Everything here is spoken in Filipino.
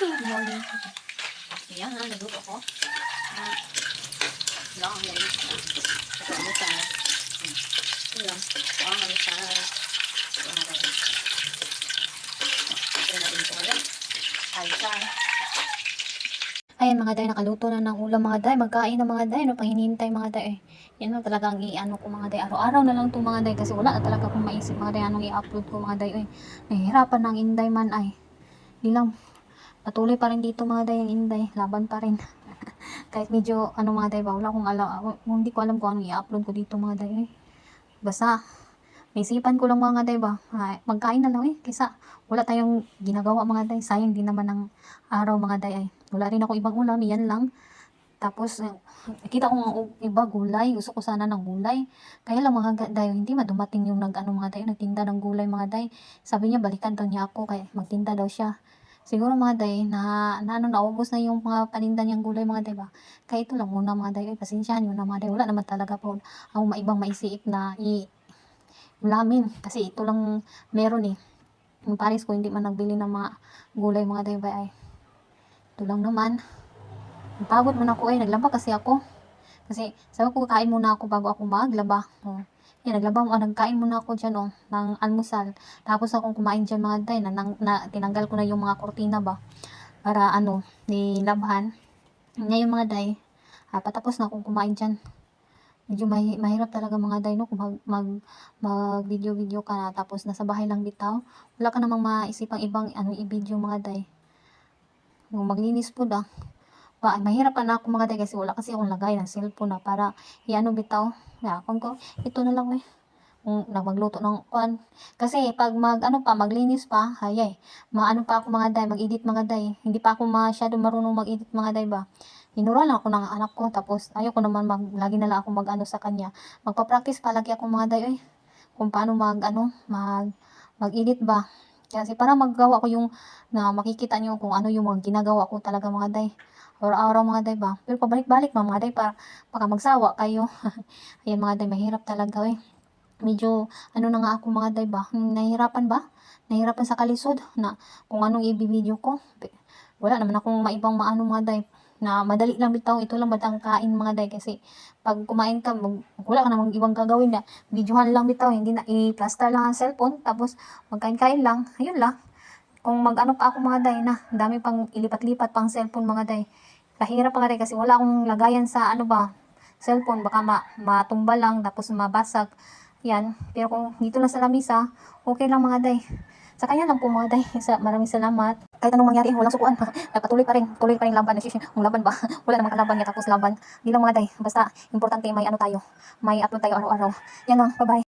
Good morning. Ayan na, nagluto ko. Lang, ngayon. Ito, almusal. Ito lang. Ito ang almusal. Ito ang almusal. Ito natin ito ulit. Almusal. Ayan mga day, nakaluto na ng ulam mga day. Magkain na mga day, no, panghinihintay mga day. Yan na talagang i-ano ko mga day. Araw-araw na lang itong mga day kasi wala na talaga akong maisip mga day anong i-upload ko mga day. Nahihirapan ng Inday man ay. Di lang. Patuloy pa rin dito mga day ang Inday. Laban pa rin. Kahit medyo ano mga day ba, wala akong alam. Hindi ko alam kung anong i-upload ko dito mga day. Basta, naisipan ko lang mga day ba, magkain na lang kaysa wala tayong ginagawa mga day. Sayang din naman ng araw mga day ay. Wala rin ako ibang ulam, yan lang. Tapos, nakita ko nga iba gulay. Gusto ko sana ng gulay. Kaya lang mga day, hindi madumating yung nagtinda ng gulay mga day. Sabi niya, balikan daw niya ako, kaya magtinda daw siya. Siguro mga day, naubos na yung mga paninda niyang gulay mga day ba. Kaya ito lang muna mga day, pasensyahan nyo na mga day. Wala naman talaga po ang maibang maisiip na ulamin. Kasi ito lang meron Yung pares ko hindi man nagbili ng mga gulay mga day ba ay. Ito lang naman. Pagod man ako naglaba kasi ako. Kasi sabi ko kain muna ako bago ako maglaba. Yan, nagkain muna ako dyan ng almusal. Tapos akong kumain dyan mga day tinanggal ko na yung mga kurtina ba. Para nilabhan. Ngayon mga day, patapos na akong kumain dyan. Medyo mahirap talaga mga day no, kung mag video ka na tapos nasa bahay lang bitaw. Wala ka namang maisipang ibang i-video mga day. Yung maglinis po mahirap pa na ako mga day kasi wala kasi akong lagay ng cellphone na para bitaw. Kung ko, ito na lang magluto ng kwan. Kasi pag maglinis pa, maano pa ako mga day, mag-edit mga day. Hindi pa ako masyado marunong mag-edit mga day ba. Hinura lang ako ng anak ko, tapos ayoko naman lagi na lang ako sa kanya. Magpa-practice pa lagi ako mga day, kung paano mag-edit ba. Kasi para maggawa ko yung makikita nyo kung ano yung mga ginagawa ko talaga mga day. Araw-araw mga day ba. Pero pabalik-balik mga day para baka magsawa kayo. Ayan mga day, mahirap talaga Medyo na nga ako mga day ba. Nahihirapan sa kalisod na kung anong i-video ko. Wala naman akong maibang mga day na madali lang bitaw. Ito lang batang kain mga day kasi pag kumain ka, wala ka namang ibang gagawin na videohan lang bitaw. Hindi na i-plaster lang ang cellphone tapos magkain-kain lang. Ayun lang. Kung pa ako mga day na dami pang ilipat-lipat pang cellphone mga day. Kahirap pa nga kasi wala akong lagayan sa cellphone. Baka matumba lang tapos mabasag. Yan. Pero kung dito lang sa lamisa, okay lang mga day. Sa kanya lang po mga day. Maraming salamat. Kahit anong mangyari, walang sukuan. Tuloy pa rin laban. Ang laban ba? Wala namang kalaban niya tapos laban. Hindi lang mga day. Basta, importante may tayo. May upload tayo araw-araw. Yan lang. Bye-bye.